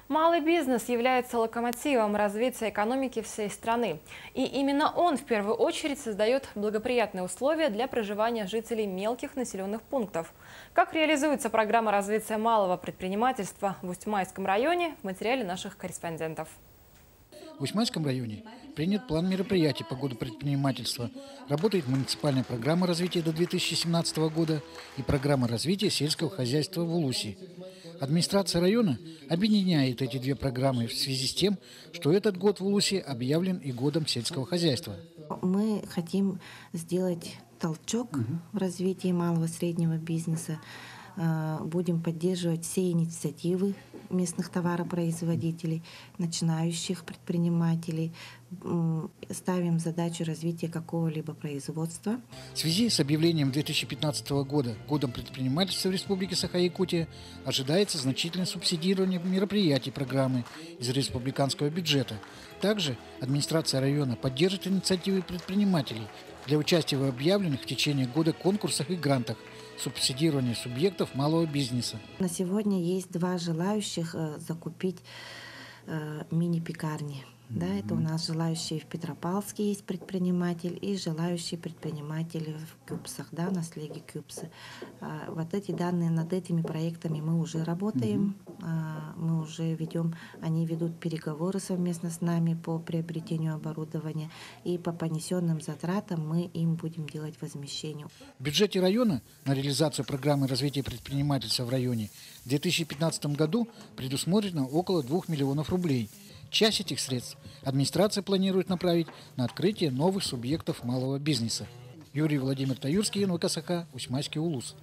Малый бизнес является локомотивом развития экономики всей страны. И именно он в первую очередь создает благоприятные условия для проживания жителей мелких населенных пунктов. Как реализуется программа развития малого предпринимательства в Усть-Майском районе, в материале наших корреспондентов. В Усть-Майском районе принят план мероприятий по году предпринимательства. Работает муниципальная программа развития до 2017 года и программа развития сельского хозяйства в Улусе. Администрация района объединяет эти две программы в связи с тем, что этот год в Улусе объявлен и годом сельского хозяйства. Мы хотим сделать толчок в развитии малого и среднего бизнеса. Будем поддерживать все инициативы местных товаропроизводителей, начинающих предпринимателей. Ставим задачу развития какого-либо производства. В связи с объявлением 2015 года годом предпринимательства в Республике Саха-Якутия ожидается значительное субсидирование мероприятий программы из республиканского бюджета. Также администрация района поддержит инициативы предпринимателей для участия в объявленных в течение года конкурсах и грантах субсидирования субъектов малого бизнеса. На сегодня есть 2 желающих закупить мини-пекарни. Да, это у нас желающие в Петропавловске есть предприниматель и желающие предприниматели в Кюбсах, да, на слеге Кюбсы. Вот эти данные, над этими проектами мы уже работаем, мы уже ведем, они ведут переговоры совместно с нами по приобретению оборудования, и по понесенным затратам мы им будем делать возмещение. В бюджете района на реализацию программы развития предпринимательства в районе в 2015 году предусмотрено около 2 миллионов рублей. Часть этих средств администрация планирует направить на открытие новых субъектов малого бизнеса. Юрий Владимир Таюрский, НВК Саха, Усть-Майский Улус.